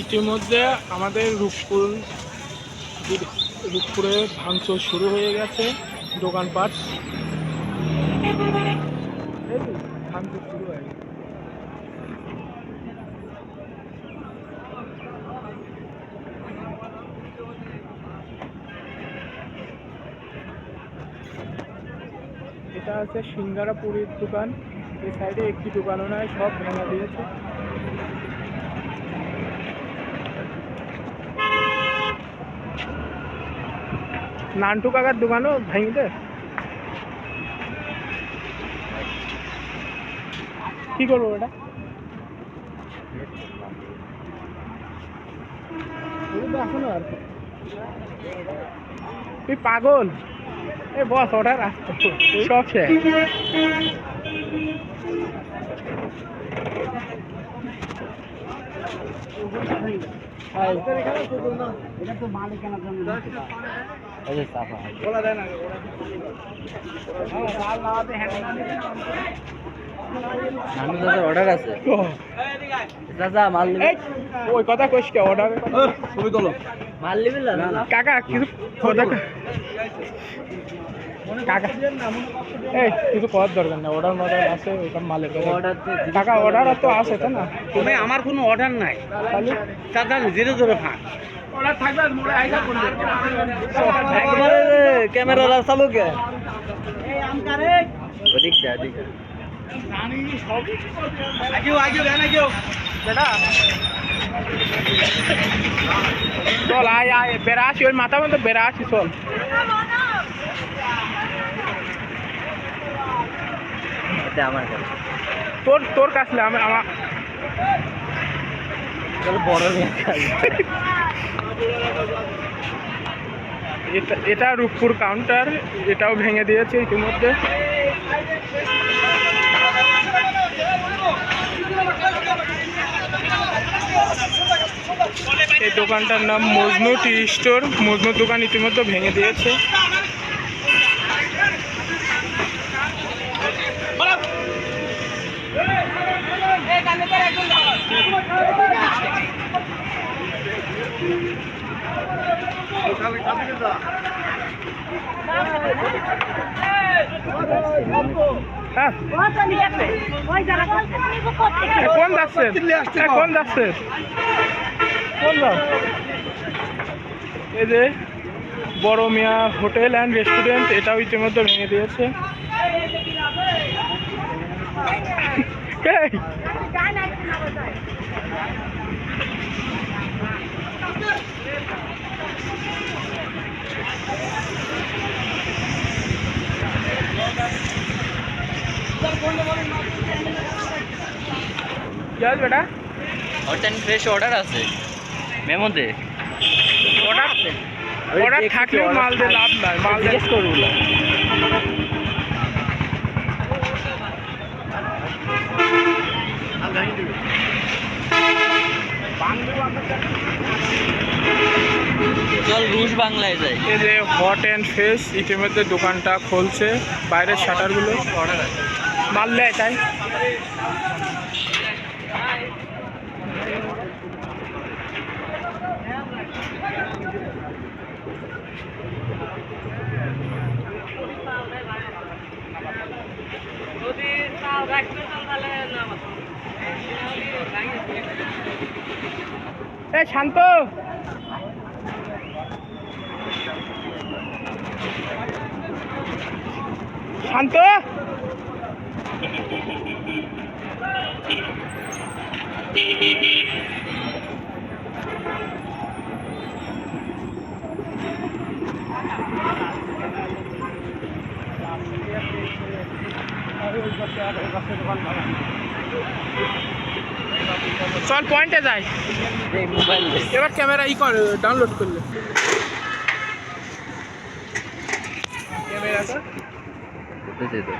ইতিমধ্যে আমাদের রূপপুরে ভাঙচুর শুরু হয়ে গেছে। দোকানপাট ভাঙচুর শুরু হয়ে গেছে। এটা আছে সিঙ্গারা পুরীর দোকান। এই সাইডে একটি দোকানও নয়, সব ভেঙে দিয়েছে। নান্টু কাকার দোকানও ভেঙে দে। কি করবো এটা? এখনো আর তুই পাগল? এ বস অর্ডার আসতো সব শেষ। অর্ডার আছে ওই কথা কইস কে? অর্ডার ছবি তোলো, মাল নিবি না কাকা কিছু কথা কাকা এই কিছু করার দরকার নেই। অর্ডার আছে ওইসব মালের কথা। কাকা অর্ডার তো আছে তাই না? তুমি আমার কোনো অর্ডার নাই, তাহলে ধীরে ধীরে ফাঁক অর্ডার থাকবে। একবারে ক্যামেরা চালু কে চল আয় আয় বেড়া আসি, ওই মাথা মতো বেড়া আসি চল। আমার তোর তোর কাছে আমার বড় এটা রূপপুর কাউন্টার, এটাও ভেঙে দিয়েছে ইতিমধ্যে। এই দোকানটার নাম মজনু টি স্টোর। মজনুর দোকান ইতিমধ্যে ভেঙে দিয়েছে। কোন যাচ্ছে? কোন যাচ্ছে? এই যে বড় মিয়া হোটেল অ্যান্ড রেস্টুরেন্ট, এটাও ইতিমধ্যে ভেঙে দিয়েছে। চল বেটা, হট অ্যান্ড ফ্রেশ অর্ডার আছে মেমো দে। অর্ডার থাকলেও মাল দিয়ে লাভ নাই। মাল জিজ্ঞেস করবো চল রুশ বাংলায় যাই। এই যে হট অ্যান্ড ফ্রেশ ইতিমধ্যে দোকানটা খুলছে। বাইরের শাটারগুলো অর্ডার আছে, মাল নেয় তাই। এই শান্ত, শান্ত চল পয়েন্টে যাই। মোবাইল এবার ক্যামেরা কর, ডাউনলোড করলে করতেছে তো।